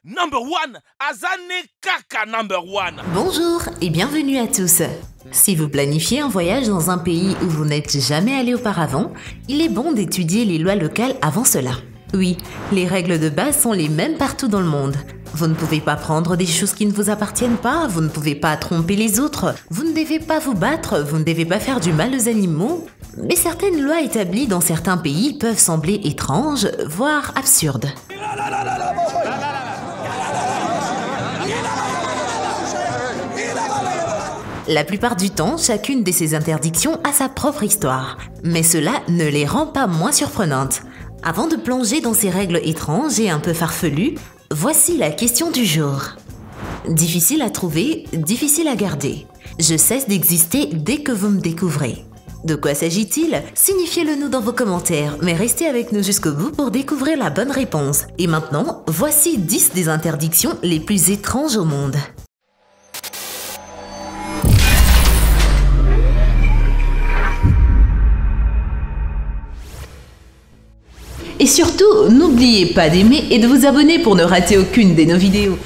Number one, Azane Kaka number one. Bonjour et bienvenue à tous. Si vous planifiez un voyage dans un pays où vous n'êtes jamais allé auparavant, il est bon d'étudier les lois locales avant cela. Oui, les règles de base sont les mêmes partout dans le monde. Vous ne pouvez pas prendre des choses qui ne vous appartiennent pas, vous ne pouvez pas tromper les autres, vous ne devez pas vous battre, vous ne devez pas faire du mal aux animaux. Mais certaines lois établies dans certains pays peuvent sembler étranges, voire absurdes. La plupart du temps, chacune de ces interdictions a sa propre histoire, mais cela ne les rend pas moins surprenantes. Avant de plonger dans ces règles étranges et un peu farfelues, voici la question du jour. Difficile à trouver, difficile à garder. Je cesse d'exister dès que vous me découvrez. De quoi s'agit-il? Signifiez-le nous dans vos commentaires, mais restez avec nous jusqu'au bout pour découvrir la bonne réponse. Et maintenant, voici 10 des interdictions les plus étranges au monde. Et surtout, n'oubliez pas d'aimer et de vous abonner pour ne rater aucune de nos vidéos.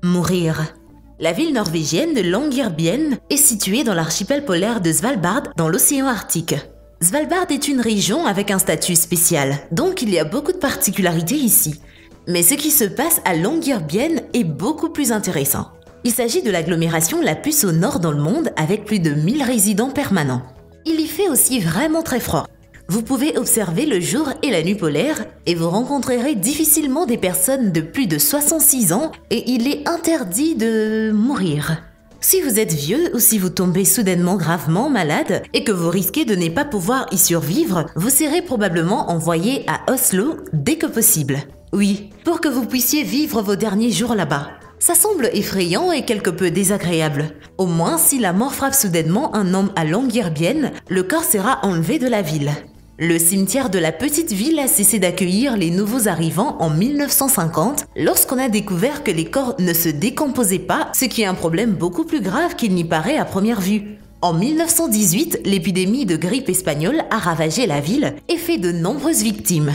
Mourir. La ville norvégienne de Longyearbyen est située dans l'archipel polaire de Svalbard dans l'océan Arctique. Svalbard est une région avec un statut spécial, donc il y a beaucoup de particularités ici. Mais ce qui se passe à Longyearbyen est beaucoup plus intéressant. Il s'agit de l'agglomération la plus au nord dans le monde avec plus de 1000 résidents permanents. Il y fait aussi vraiment très froid. Vous pouvez observer le jour et la nuit polaire et vous rencontrerez difficilement des personnes de plus de 66 ans et il est interdit de mourir. Si vous êtes vieux ou si vous tombez soudainement gravement malade et que vous risquez de ne pas pouvoir y survivre, vous serez probablement envoyé à Oslo dès que possible. Oui, pour que vous puissiez vivre vos derniers jours là-bas. Ça semble effrayant et quelque peu désagréable. Au moins, si la mort frappe soudainement un homme à Longyearbyen, le corps sera enlevé de la ville. Le cimetière de la petite ville a cessé d'accueillir les nouveaux arrivants en 1950 lorsqu'on a découvert que les corps ne se décomposaient pas, ce qui est un problème beaucoup plus grave qu'il n'y paraît à première vue. En 1918, l'épidémie de grippe espagnole a ravagé la ville et fait de nombreuses victimes.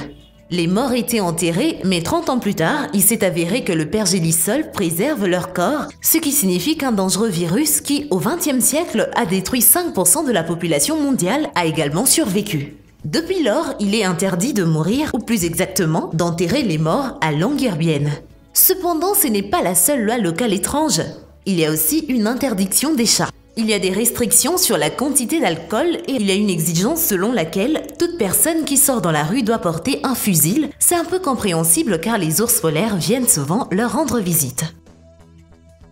Les morts étaient enterrés, mais 30 ans plus tard, il s'est avéré que le pergélisol préserve leur corps, ce qui signifie qu'un dangereux virus qui, au XXe siècle, a détruit 5% de la population mondiale, a également survécu. Depuis lors, il est interdit de mourir, ou plus exactement, d'enterrer les morts à Longyearbyen. Cependant, ce n'est pas la seule loi locale étrange. Il y a aussi une interdiction des chats. Il y a des restrictions sur la quantité d'alcool et il y a une exigence selon laquelle toute personne qui sort dans la rue doit porter un fusil. C'est un peu compréhensible car les ours polaires viennent souvent leur rendre visite.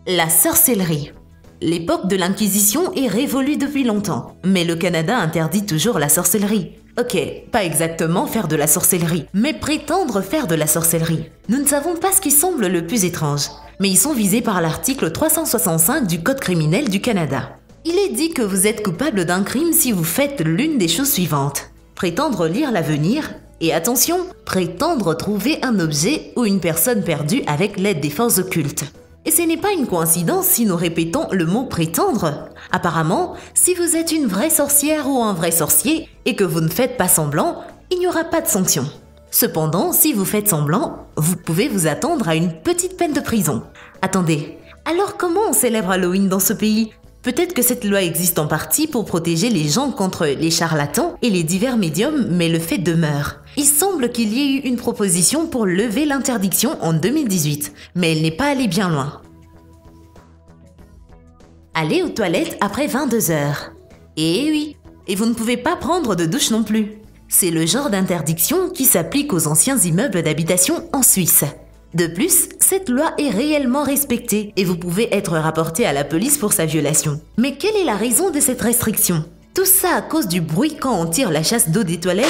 La sorcellerie. L'époque de l'Inquisition est révolue depuis longtemps, mais le Canada interdit toujours la sorcellerie. Ok, pas exactement faire de la sorcellerie, mais prétendre faire de la sorcellerie. Nous ne savons pas ce qui semble le plus étrange, mais ils sont visés par l'article 365 du Code criminel du Canada. Il est dit que vous êtes coupable d'un crime si vous faites l'une des choses suivantes. Prétendre lire l'avenir et attention, prétendre trouver un objet ou une personne perdue avec l'aide des forces occultes. Et ce n'est pas une coïncidence si nous répétons le mot « prétendre ». Apparemment, si vous êtes une vraie sorcière ou un vrai sorcier et que vous ne faites pas semblant, il n'y aura pas de sanction. Cependant, si vous faites semblant, vous pouvez vous attendre à une petite peine de prison. Attendez, alors comment on célèbre Halloween dans ce pays? Peut-être que cette loi existe en partie pour protéger les gens contre les charlatans et les divers médiums, mais le fait demeure. Il semble qu'il y ait eu une proposition pour lever l'interdiction en 2018, mais elle n'est pas allée bien loin. Aller aux toilettes après 22 heures. Eh oui, et vous ne pouvez pas prendre de douche non plus. C'est le genre d'interdiction qui s'applique aux anciens immeubles d'habitation en Suisse. De plus, cette loi est réellement respectée et vous pouvez être rapporté à la police pour sa violation. Mais quelle est la raison de cette restriction? Tout ça à cause du bruit quand on tire la chasse d'eau des toilettes?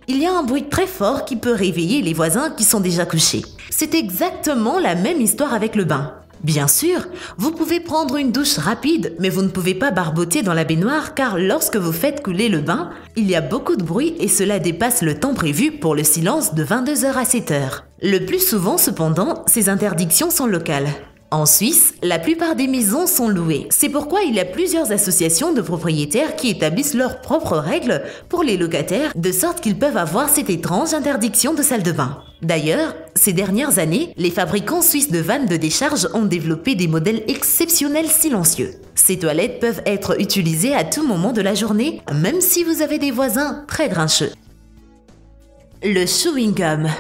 Il y a un bruit très fort qui peut réveiller les voisins qui sont déjà couchés. C'est exactement la même histoire avec le bain. Bien sûr, vous pouvez prendre une douche rapide, mais vous ne pouvez pas barboter dans la baignoire car lorsque vous faites couler le bain, il y a beaucoup de bruit et cela dépasse le temps prévu pour le silence de 22 h à 7 h. Le plus souvent cependant, ces interdictions sont locales. En Suisse, la plupart des maisons sont louées. C'est pourquoi il y a plusieurs associations de propriétaires qui établissent leurs propres règles pour les locataires, de sorte qu'ils peuvent avoir cette étrange interdiction de salle de bain. D'ailleurs, ces dernières années, les fabricants suisses de vannes de décharge ont développé des modèles exceptionnels silencieux. Ces toilettes peuvent être utilisées à tout moment de la journée, même si vous avez des voisins très grincheux. Le chewing-gum.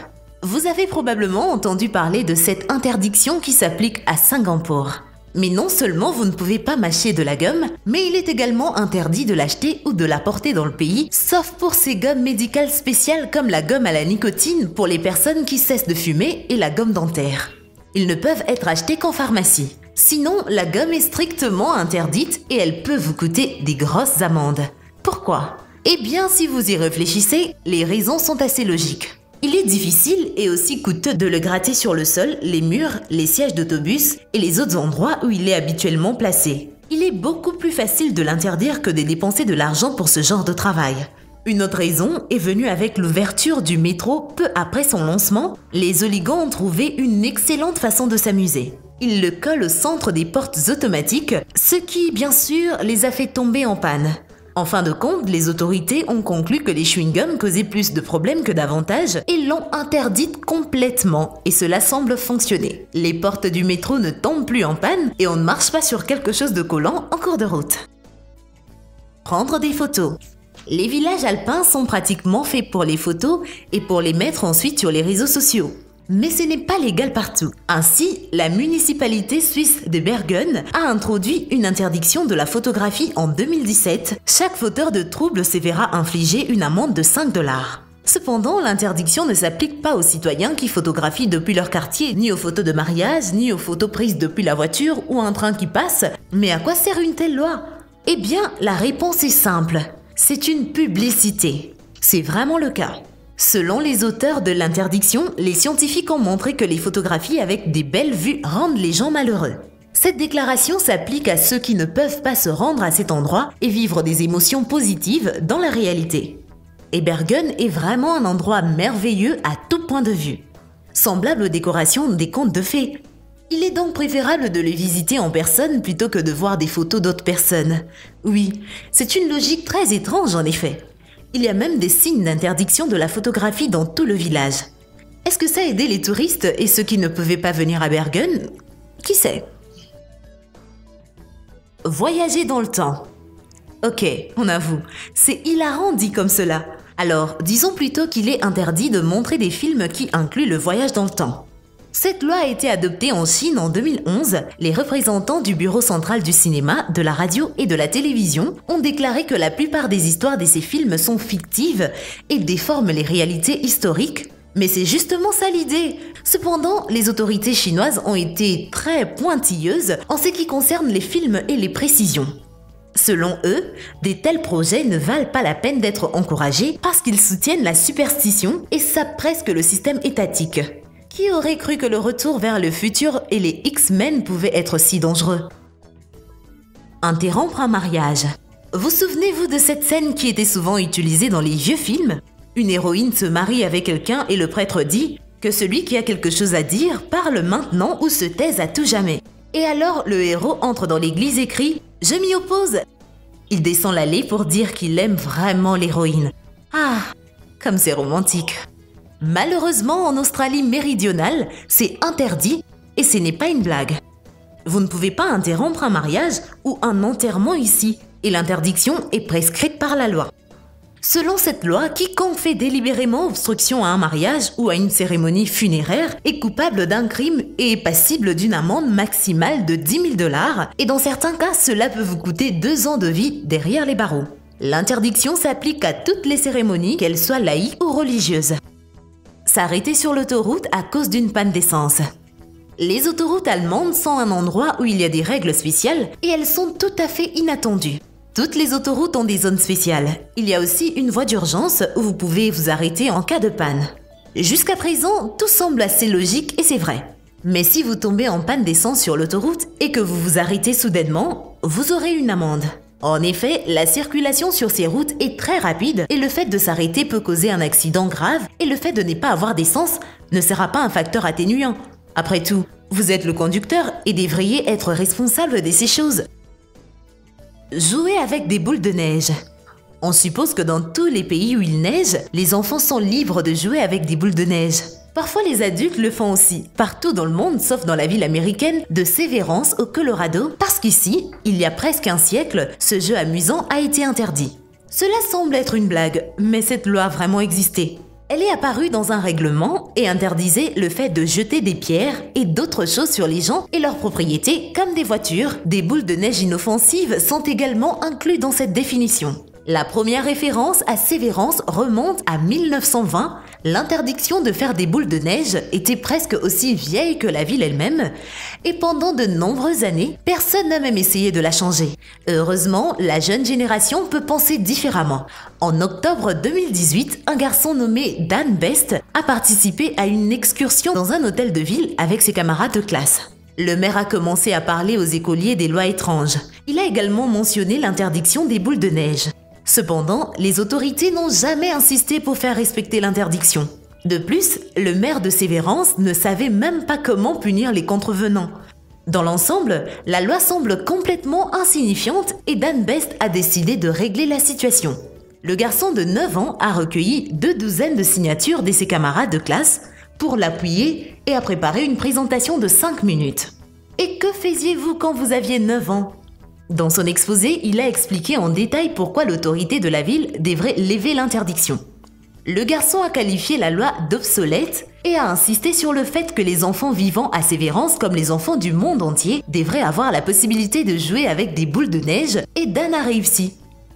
Vous avez probablement entendu parler de cette interdiction qui s'applique à Singapour. Mais non seulement vous ne pouvez pas mâcher de la gomme, mais il est également interdit de l'acheter ou de la porter dans le pays, sauf pour ces gommes médicales spéciales comme la gomme à la nicotine pour les personnes qui cessent de fumer et la gomme dentaire. Ils ne peuvent être achetés qu'en pharmacie. Sinon, la gomme est strictement interdite et elle peut vous coûter des grosses amendes. Pourquoi? Eh bien, si vous y réfléchissez, les raisons sont assez logiques. Il est difficile et aussi coûteux de le gratter sur le sol, les murs, les sièges d'autobus et les autres endroits où il est habituellement placé. Il est beaucoup plus facile de l'interdire que de dépenser de l'argent pour ce genre de travail. Une autre raison est venue avec l'ouverture du métro peu après son lancement. Les hooligans ont trouvé une excellente façon de s'amuser. Ils le collent au centre des portes automatiques, ce qui, bien sûr, les a fait tomber en panne. En fin de compte, les autorités ont conclu que les chewing-gums causaient plus de problèmes que d'avantages et l'ont interdite complètement, et cela semble fonctionner. Les portes du métro ne tombent plus en panne et on ne marche pas sur quelque chose de collant en cours de route. Prendre des photos. Les villages alpins sont pratiquement faits pour les photos et pour les mettre ensuite sur les réseaux sociaux. Mais ce n'est pas légal partout. Ainsi, la municipalité suisse de Bergen a introduit une interdiction de la photographie en 2017. Chaque fauteur de troubles se verra infliger une amende de 5 $. Cependant, l'interdiction ne s'applique pas aux citoyens qui photographient depuis leur quartier, ni aux photos de mariage, ni aux photos prises depuis la voiture ou un train qui passe. Mais à quoi sert une telle loi? Eh bien, la réponse est simple. C'est une publicité. C'est vraiment le cas. Selon les auteurs de l'interdiction, les scientifiques ont montré que les photographies avec des belles vues rendent les gens malheureux. Cette déclaration s'applique à ceux qui ne peuvent pas se rendre à cet endroit et vivre des émotions positives dans la réalité. Et Bergen est vraiment un endroit merveilleux à tout point de vue. Semblable aux décorations des contes de fées. Il est donc préférable de le visiter en personne plutôt que de voir des photos d'autres personnes. Oui, c'est une logique très étrange en effet. Il y a même des signes d'interdiction de la photographie dans tout le village. Est-ce que ça a aidé les touristes et ceux qui ne pouvaient pas venir à Bergen? Qui sait? Voyager dans le temps. Ok, on avoue, c'est hilarant dit comme cela. Alors, disons plutôt qu'il est interdit de montrer des films qui incluent le voyage dans le temps. Cette loi a été adoptée en Chine en 2011. Les représentants du Bureau central du cinéma, de la radio et de la télévision ont déclaré que la plupart des histoires de ces films sont fictives et déforment les réalités historiques. Mais c'est justement ça l'idée. Cependant, les autorités chinoises ont été très pointilleuses en ce qui concerne les films et les précisions. Selon eux, de tels projets ne valent pas la peine d'être encouragés parce qu'ils soutiennent la superstition et sapent presque le système étatique. Qui aurait cru que le retour vers le futur et les X-Men pouvaient être si dangereux? Interrompre un mariage. Vous souvenez-vous de cette scène qui était souvent utilisée dans les vieux films? Une héroïne se marie avec quelqu'un et le prêtre dit que celui qui a quelque chose à dire parle maintenant ou se taise à tout jamais. Et alors le héros entre dans l'église et crie « Je m'y oppose !» Il descend l'allée pour dire qu'il aime vraiment l'héroïne. Ah, comme c'est romantique. Malheureusement, en Australie méridionale, c'est interdit et ce n'est pas une blague. Vous ne pouvez pas interrompre un mariage ou un enterrement ici et l'interdiction est prescrite par la loi. Selon cette loi, quiconque fait délibérément obstruction à un mariage ou à une cérémonie funéraire est coupable d'un crime et est passible d'une amende maximale de 10 000 $ et dans certains cas, cela peut vous coûter 2 ans de vie derrière les barreaux. L'interdiction s'applique à toutes les cérémonies, qu'elles soient laïques ou religieuses. S'arrêter sur l'autoroute à cause d'une panne d'essence. Les autoroutes allemandes sont un endroit où il y a des règles spéciales et elles sont tout à fait inattendues. Toutes les autoroutes ont des zones spéciales. Il y a aussi une voie d'urgence où vous pouvez vous arrêter en cas de panne. Jusqu'à présent, tout semble assez logique et c'est vrai. Mais si vous tombez en panne d'essence sur l'autoroute et que vous vous arrêtez soudainement, vous aurez une amende. En effet, la circulation sur ces routes est très rapide et le fait de s'arrêter peut causer un accident grave et le fait de ne pas avoir d'essence ne sera pas un facteur atténuant. Après tout, Vous êtes le conducteur et devriez être responsable de ces choses. Jouer avec des boules de neige. On suppose que dans tous les pays où il neige, les enfants sont libres de jouer avec des boules de neige. Parfois, les adultes le font aussi, partout dans le monde, sauf dans la ville américaine de Severance au Colorado, parce qu'ici, il y a presque un siècle, ce jeu amusant a été interdit. Cela semble être une blague, mais cette loi a vraiment existé. Elle est apparue dans un règlement et interdisait le fait de jeter des pierres et d'autres choses sur les gens et leurs propriétés, comme des voitures. Des boules de neige inoffensives sont également incluses dans cette définition. La première référence à Severance remonte à 1920. L'interdiction de faire des boules de neige était presque aussi vieille que la ville elle-même, et pendant de nombreuses années, personne n'a même essayé de la changer. Heureusement, la jeune génération peut penser différemment. En octobre 2018, un garçon nommé Dan Best a participé à une excursion dans un hôtel de ville avec ses camarades de classe. Le maire a commencé à parler aux écoliers des lois étranges. Il a également mentionné l'interdiction des boules de neige. Cependant, les autorités n'ont jamais insisté pour faire respecter l'interdiction. De plus, le maire de Severance ne savait même pas comment punir les contrevenants. Dans l'ensemble, la loi semble complètement insignifiante et Dan Best a décidé de régler la situation. Le garçon de 9 ans a recueilli 2 douzaines de signatures de ses camarades de classe pour l'appuyer et a préparé une présentation de 5 minutes. Et que faisiez-vous quand vous aviez 9 ans ? Dans son exposé, il a expliqué en détail pourquoi l'autorité de la ville devrait lever l'interdiction. Le garçon a qualifié la loi d'obsolète et a insisté sur le fait que les enfants vivant à Severance, comme les enfants du monde entier, devraient avoir la possibilité de jouer avec des boules de neige, et Dan a réussi.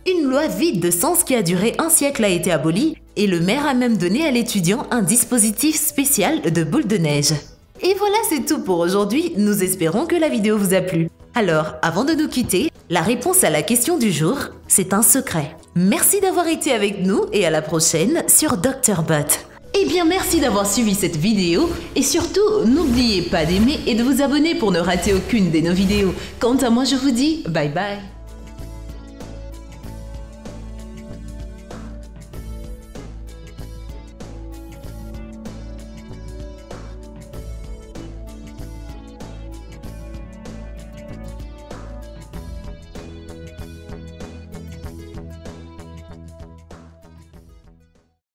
Une loi vide de sens qui a duré un siècle a été abolie et le maire a même donné à l'étudiant un dispositif spécial de boules de neige. Et voilà, c'est tout pour aujourd'hui. Nous espérons que la vidéo vous a plu. Alors, avant de nous quitter, la réponse à la question du jour, c'est un secret. Merci d'avoir été avec nous et à la prochaine sur Dr. Bot. Eh bien, merci d'avoir suivi cette vidéo et surtout, n'oubliez pas d'aimer et de vous abonner pour ne rater aucune de nos vidéos. Quant à moi, je vous dis bye bye.